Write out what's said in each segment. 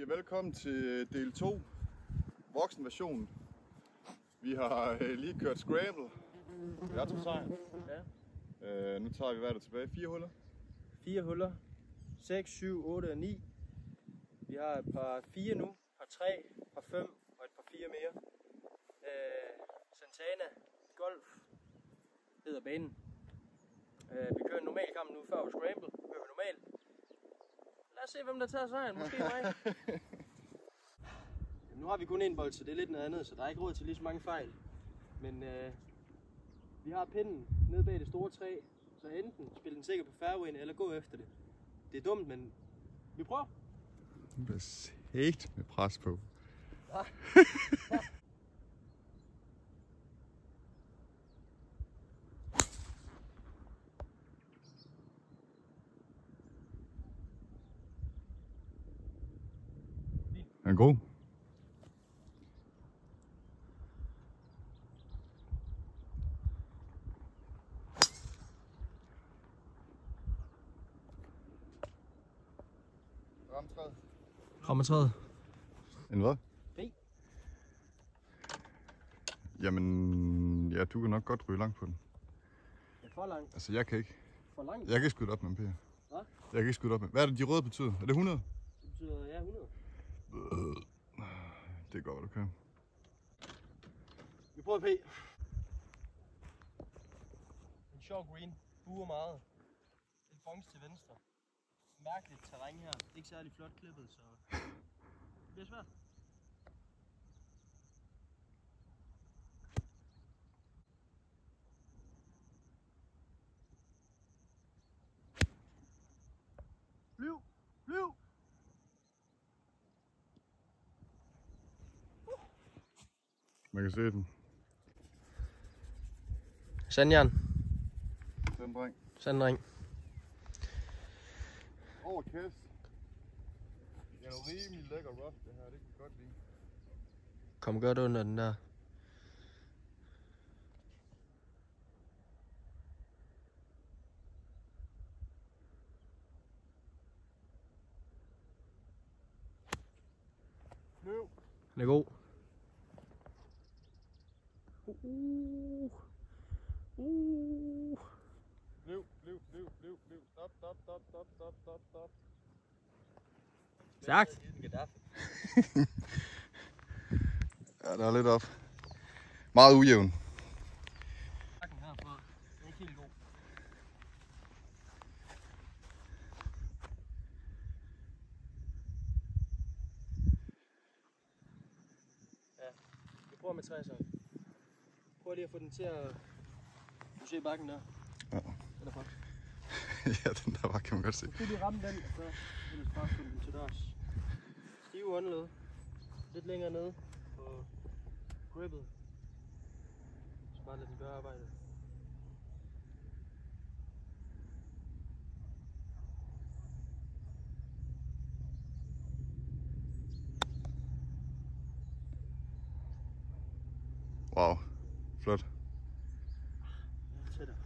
sige velkommen til del 2, voksenversionen. Vi har lige kørt scramble. Jeg tog sejren. Ja. Nu tager vi hvad der tilbage? 4 huller? 4 huller. 6, 7, 8 og 9. Vi har et par 4 nu, par 3, par 5 og et par 4 mere. Santana Golf hedder banen. Vi kører en normal kamp nu før på scramble. Kører vi normalt. Lad os se hvem der tager sejren. Måske mig. Nu har vi kun en bold, så det er lidt noget andet, så der er ikke råd til lige så mange fejl. Men vi har pinden nede bag det store træ, så enten spille den sikkert på fairwayen eller gå efter det. Det er dumt, men vi prøver. Det bliver sægt med pres på. Ja. Den er god. Rammer træet. En hvad? B. Jamen, ja, du kan nok godt ryge langt på den. Det er for langt. Altså, jeg kan ikke. For langt? Jeg kan ikke skyde op med en Per. Hvad? Jeg kan ikke skyde op med. Hvad er det, de røde betyder? Er det 100? Det betyder, ja, 100. Det er godt, okay. Vi prøver P. En sjov green. Buer meget. En bongs til venstre. Mærkeligt terræn her. Ikke særlig flot klippet, så det bliver svært. Flyv! Flyv! Man kan se den. Sandjern. Sanddreng. Sanddreng. Over kæst. Det er jo rimelig lækker rough det her, det kan vi godt lide. Kom godt under den der. Løb. Den er god. Løb. Stop. Stærkt. Ja, der er lidt op. Meget ujævn. Bakken herfra. Den er ikke helt god. Ja, vi prøver med 60'eren. Prøv lige at få den til at... Du ser bakken der. Ja. Den er flot. Ja, den der var, kan man godt se. Du kan lige ramme den, og så vil du bare få den til dørs. Stive håndled. Lidt længere nede på grippet. Så bare lad den gøre arbejdet. Wow, flot. Tættere.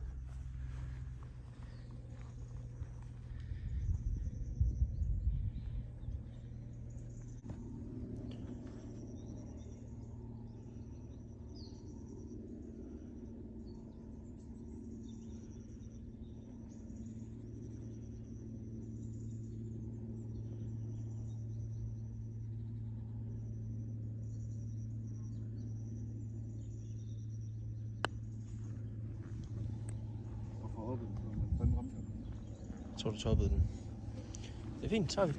Jeg tror, du toppede den. Det er fint, tager vi.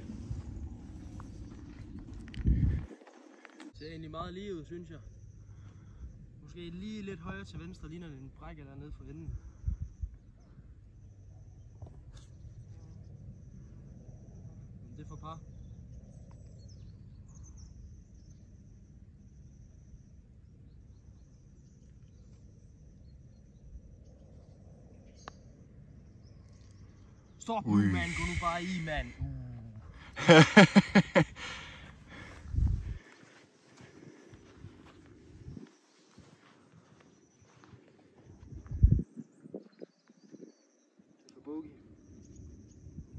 Det ser egentlig meget lige ud, synes jeg. Måske lige lidt højere til venstre, ligner det en brække dernede for enden. Men det er for par. Stop nu, mand. Gå nu bare i, mand. bogey.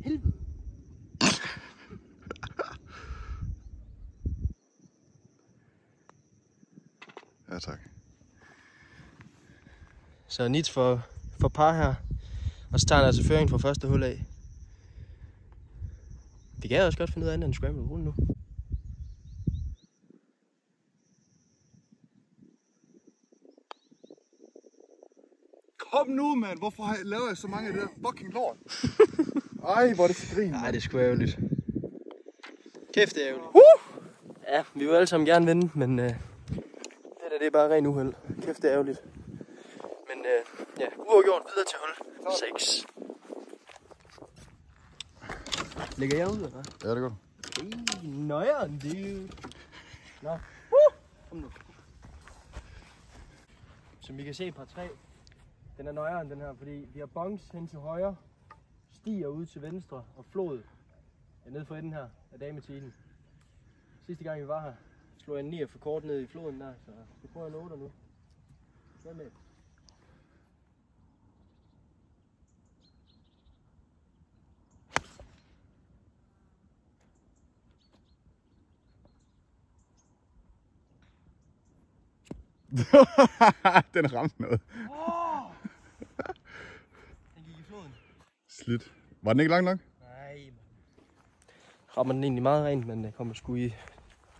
Helvede! tak. Så Nits for par her. Og så tager han altså føringen fra første hul af. Vi kan også godt finde ud af andet end scramble. Rul nu. Kom nu, mand! Hvorfor laver jeg så mange af det der fucking lort? Ej, hvor er det for grin. Nej, det er sgu ærgerligt. Kæft, det er ærgerligt. Ja, vi vil alle sammen gerne vinde, men det er bare ren uheld. Kæft, det er ærgerligt. Men ja, uafgjort videre til hul 6. Lægger jeg ud, eller hvad? Ja, det er godt. Nøjeren, dude. Nå. Kom nu. Som vi kan se par 3, den er nøjeren den her, fordi vi har bongs hen til højre, stiger ud til venstre og flod ned for enden her af dametiden. Sidste gang vi var her, slog jeg en 9 for kort ned i floden der, så vi prøver en 8 nu. Hvad med? Den ramte noget. Den gik i floden. Slidt. Var den ikke lang nok? Nej, man. Rammer den egentlig meget rent, men den kommer sgu i,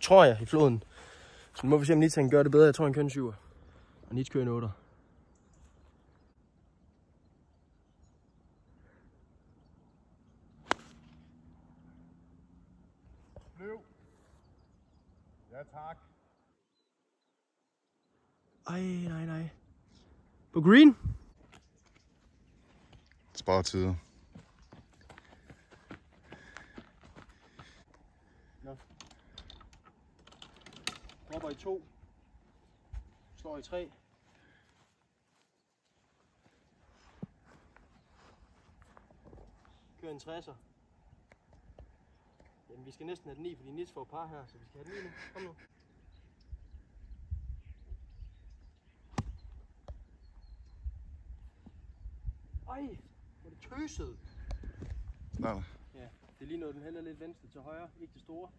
tror jeg, i floden. Så nu må vi se, om Nits kan gøre det bedre. Jeg tror, han kører en 7'er. Og Nits kører en 8'er. Løv. Ja, tak. Ej, nej. På green? Spar tid. Nå. Dropper i 2. Slår i 3. Kører en 60'er. Jamen, vi skal næsten have den 9, fordi Nits får par her, så vi skal have den 9 nu. Kom nu. Ej, hvor er det tøset. Nej. Ja, det er lige noget, den hælder lidt venstre til højre, ikke det store.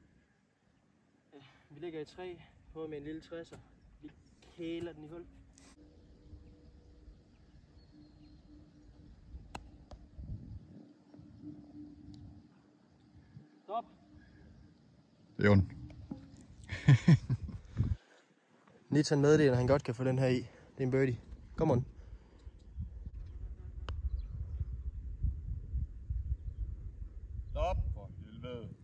Vi ligger i 3, på med en lille 60'er. Vi kæler den i hul. Stop. Det er ondt. Nits han meddeler, at han godt kan få den her i. Det er en birdie. Kom on. Stop for helvede.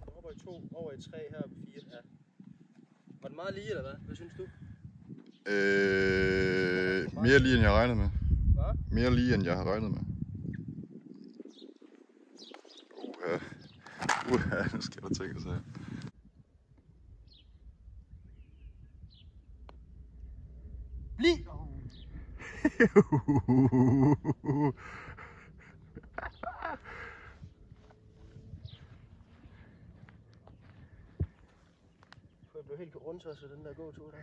Over i 2, over i 3, her på 4. Ja. Var det meget lige, eller hvad? Hvad synes du? Mere lige end jeg regnede med. Hvad? Mere lige end jeg har regnet med. Nu skal der tænke sig. Bliv! Jeg blev helt rundt så den der gåtur der.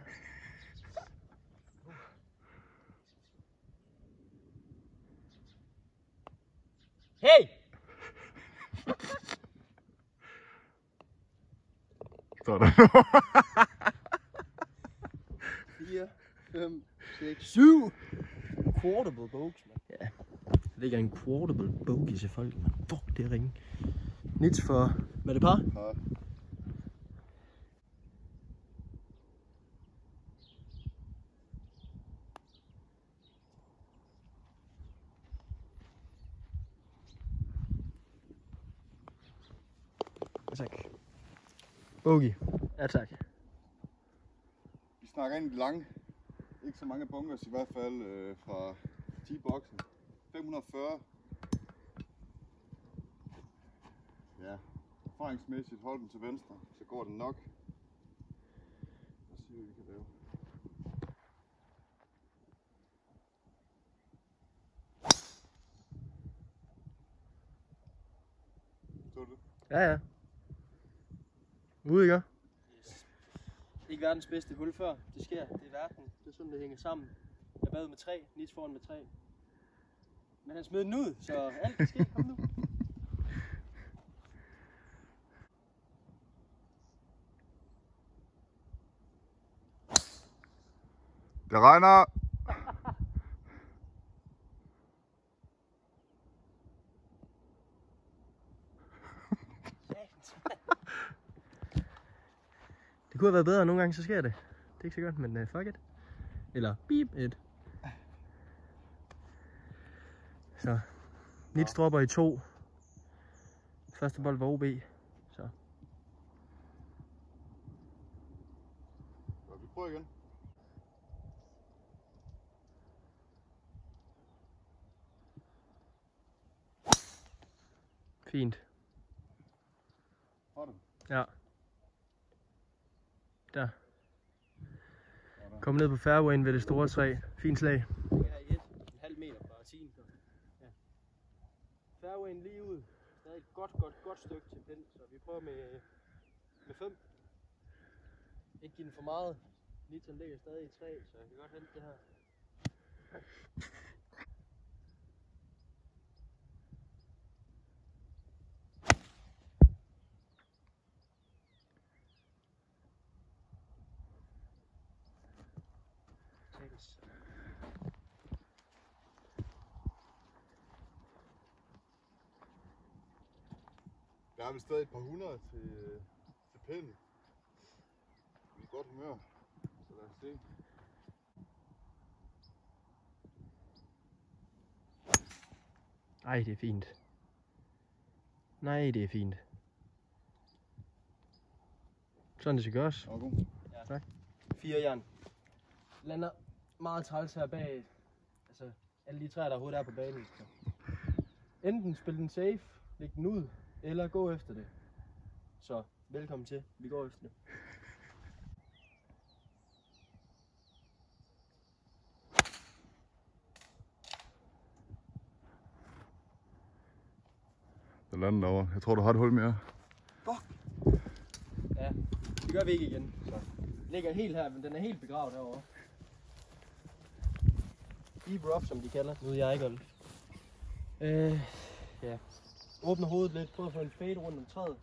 Hey! Sådan. 4, 5, 6, 7. Quartable bogeys, mand. Ja. Det ligger en quartable bogey til folk, man. Fuck, det er ringe. Nits for... Hvad er det par? Ja. Tak. Bogey. Ja, tak. Vi snakker ind i det lange. Ikke så mange bunkers i hvert fald fra T-boksen. 540. Ja, erfaringsmæssigt hold den til venstre, så går den nok. Lad os se, hvad vi kan lave. Så det? Ja. Ude, ikke? Yes. Ikke verdens bedste hul før. Det sker. Det er verden. Det er sådan, det hænger sammen. Jeg bad med 3. Nits foran med 3. Men han smed den ud, så alt kan ske. Kom nu. Det regner. Det kunne have været bedre, nogle gange så sker det. Det er ikke så godt, men fuck it. Eller beep it. Så, Nits dropper i 2. Første bold var OB. Så. Vi prøver igen. Fint. Har du? Ja. Der. Kom ned på fairwayen ved det store træ. Fint slag. Ja, 1,5 meter fra 10. Ja. Fairwayen lige ud. Der er et godt stykke til pind, så vi prøver med 5. Ikke give den for meget. Nitsen ligger stadig i 3, så jeg kan godt hente det her. Der er vel stadig et par hundrede til pinden. Vi er i godt humør, så lad os se. Ej, det er fint. Nej, det er fint. Sådan det skal gøres. Og god. Ja. Tak. 4 jern. Lander meget træls her bag. Altså, alle de træer, der overhovedet er på banen. Så. Enten spil den safe, læg den ud, eller gå efter det. Så, velkommen til. Vi går efter det. Der lander derovre. Jeg tror, du har et hul mere. Fuck! Ja, det gør vi ikke igen. Så. Ligger helt her, men den er helt begravet herovre. Deep rough, som de kalder. Nu er jeg ikke golf. Ja. Åbner hovedet lidt, prøver at få en fade rundt om træet.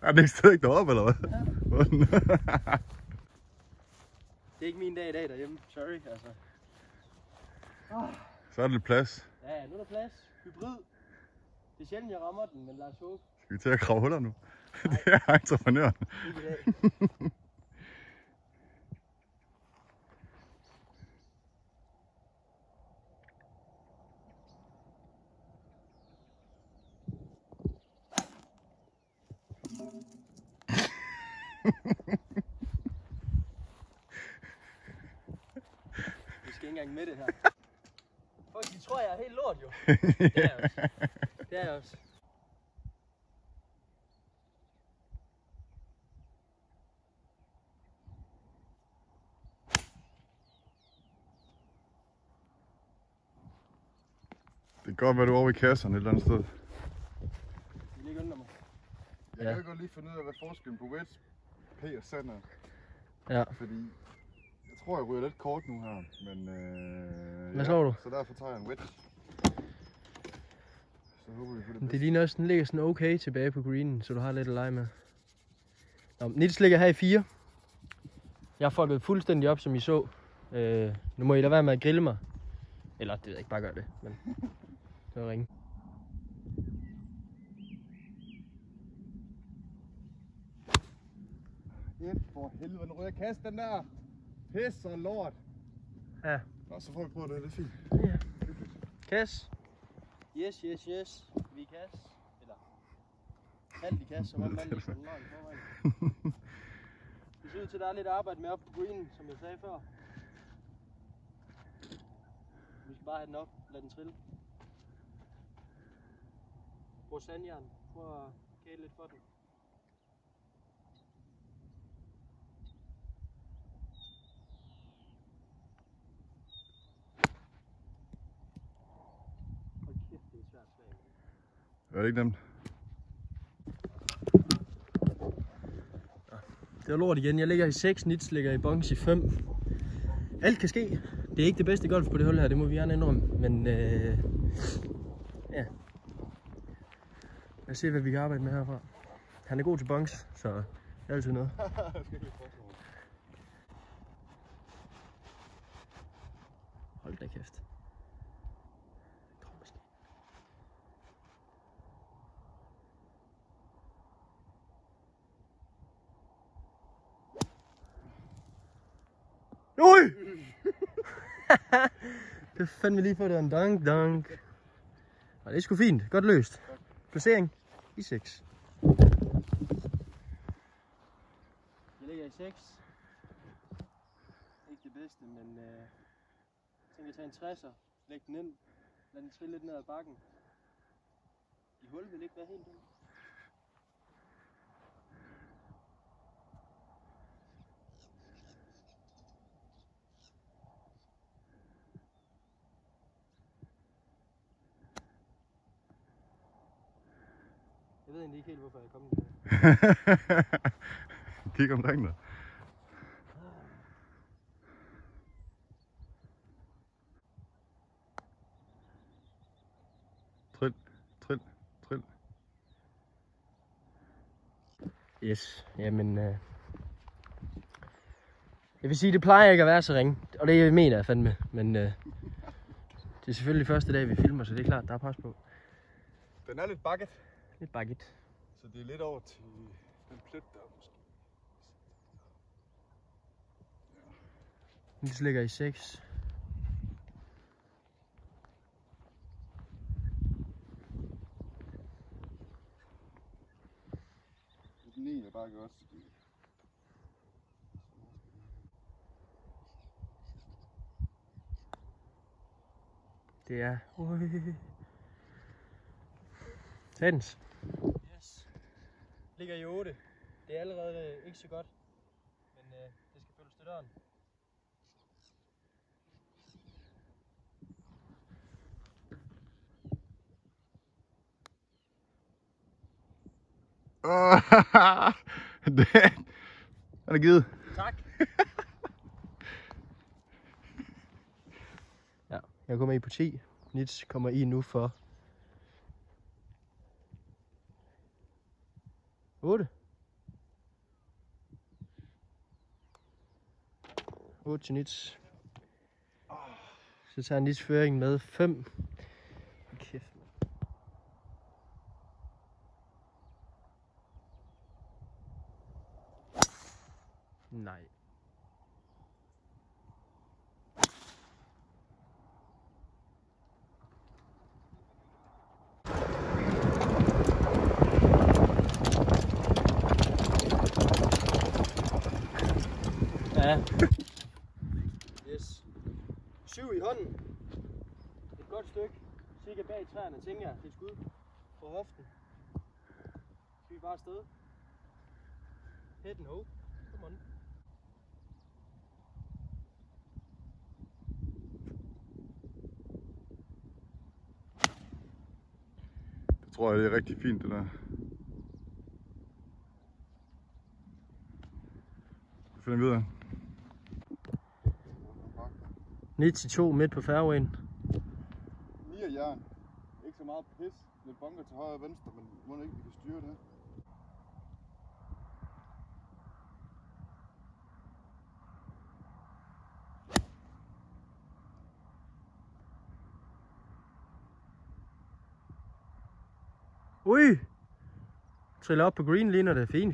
Er det ikke stadig deroppe, eller hvad? Ja. Det er ikke min dag i dag derhjemme. Sorry, altså. Så er der lidt plads. Ja, nu er der plads. Hybrid. Det er sjældent, jeg rammer den, men lad os håbe. Skal vi til at grave huller nu? Det er entreprenøren. Ikke i dag. Vi skal ikke engang med det her. Folk, de tror, jeg er helt lort, jo. Det er jeg også. Det er jeg også. Det kan godt være, du er over i kasserne et eller andet sted. Det ligger under mig. Jeg kan godt lige finde ud af, hvad forskellen på wedge, P og sand er. Ja. Fordi jeg tror, jeg ryger lidt kort nu her, men hvad slår du? Så derfor tager jeg en wedge. Så håber vi på det Det bedste. ligner også, den ligger sådan okay tilbage på greenen, så du har lidt at lege med. Nå, Nils ligger her i 4. Jeg har fucket fuldstændig op, som I så. Nu må I lade være med at grille mig. Eller det ved jeg ikke, bare gør det. Men det var ringe. For helvede, den røde kasse, den der. Pis og lort. Ja. Nå, så får vi prøve det, det er fint. Ja. Kasse. Yes. Vi er kasse. Eller halvt i kasse, som om man lige sådan en forvejen. Det ser ud til, at der er lidt arbejde med op på greenen, som jeg sagde før. Vi skal bare have den op, lad den trille. Brug sandjern, prøv at kæle lidt for den. Hold kæft, det er et svært slag. Er det ikke nemt? Det var lort igen. Jeg ligger i 6, Nits ligger i bunks i 5. Alt kan ske. Det er ikke det bedste golf på det hul her, det må vi gerne indrømme. Men Ja. Lad os se, hvad vi kan arbejde med herfra. Han er god til bunks, så det er altid noget. Hold da kæft. Ui! Det er fandme lige for det en dunk. Og det er sgu fint. Godt løst. Placering i 6. Jeg ligger i 6. Ikke det bedste, men jeg tænker at tage en 60'er, lægge den ind, lad den trille lidt ned ad bakken. I hul vil ikke være helt dumt. Jeg ved egentlig ikke helt, hvorfor jeg er kommet til. Kig omkring dig. Trill. Yes, jamen jeg vil sige, det plejer ikke at være så ringe, og det mener jeg fandme, men det er selvfølgelig første dag vi filmer, så det er klart, der er pres på. Den er lidt bakket. Lidt bakket. Så det er lidt over til den plet der måske. Nu ligger i 6. Den 9 er bare godt. Det er... Tens. Yes. Ligger i 8. Det er allerede ikke så godt, men det skal følges til døren. Den er givet. Tak. Ja, jeg kommer i på 10. Nits kommer i nu for 8. 8 til Nits. Så tager Nits føringen med 5. Kæft. Nej. Ja. Yes. 7 i hånden. Et godt stykke. Cirka bag træerne, tænker jeg. Det er skud på hoften. Så vi bare afsted. Head and hope. Come on. Det tror jeg, det er rigtig fint, det der. Det finder vi ud af. Nits i 2 midt på fairwayen. 9 af jern. Ikke så meget pis. Lidt bunker til højre og venstre, men må ikke, vi kan styre det. Ui! Triller op på green, ligner det. Fint.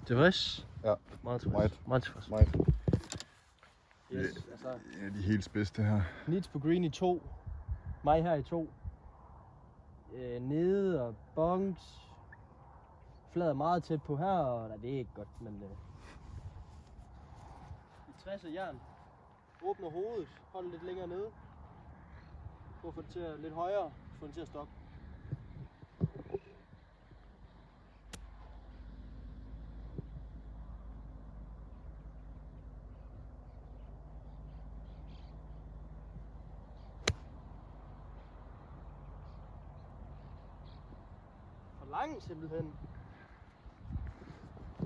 Tilfreds? Ja. Meget tilfreds. Meget tilfreds. Yes, altså. Ja, de helt bedste her. Nits på green i 2. Mig her i 2. Nede og bunks. Flader meget tæt på her, og nej, det er ikke godt, men... I 60 af jern. Åbner hovedet, holder lidt længere nede. Prøv at få det til at lidt højere, få den til at stoppe. For lang simpelthen.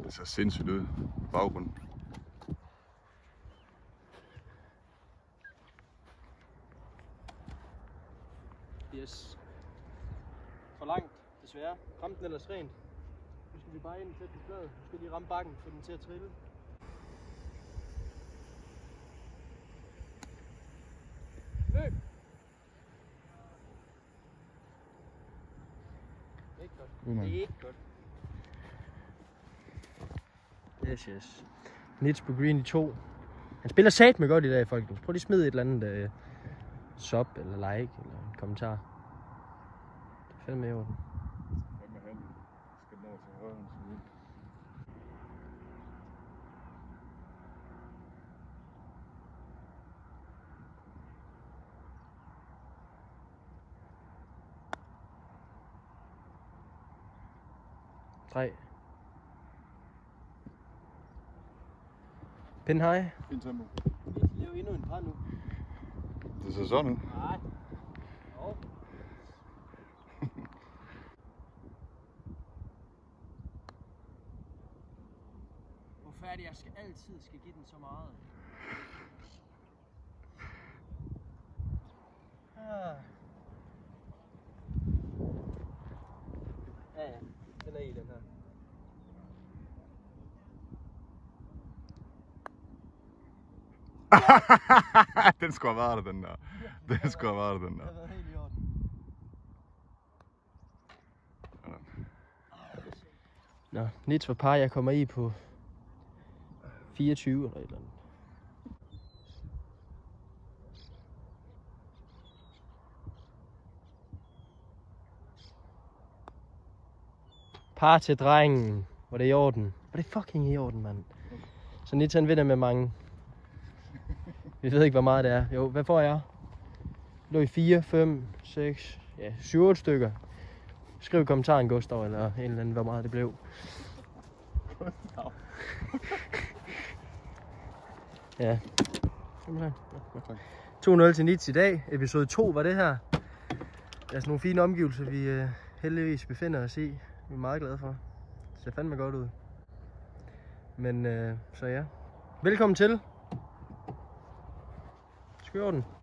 Det ser sindssygt ud. Baggrunden. Yes. For langt, desværre. Ramte den ellers rent. Nu skal vi bare ind tæt på fladet. Nu skal lige ramme bakken, få den til at trille. Løb! Ikke godt. Det er ikke godt. Yes. Nits på green i 2. Han spiller satme godt i dag, folkens. Prøv lige at smide et eller andet sub eller like eller en kommentar. Det er fandme i orden. Hvad med han? Skal nå til højre side. Tre. Pin high. Fint tempo. Vi laver endnu en par nu. Det ser sådan ud. Nej. Jo. Hvorfor er det, jeg altid skal give den så meget? Ja, den er i den her. Den skulle have været der, den der. Den skulle have været der, den der. Det har været helt i orden. Nå, Nits for par, jeg kommer i på 24 eller et eller andet. Par til drengen. Var det i orden? Var det fucking i orden, mand? Så Nits han vinder med mange. Vi ved ikke, hvor meget det er. Jo, hvad får jeg? Lå i 4, 5, 6, ja, 7-8 stykker. Skriv i kommentaren, Gustav, eller en eller anden, hvor meget det blev. Gustav. Ja. Ja, 2-0 til Nits i dag. Episode 2 var det her. Det er sådan nogle fine omgivelser, vi heldigvis befinder os i. Vi er meget glade for. Det ser fandme godt ud. Men så ja. Velkommen til. Skør den.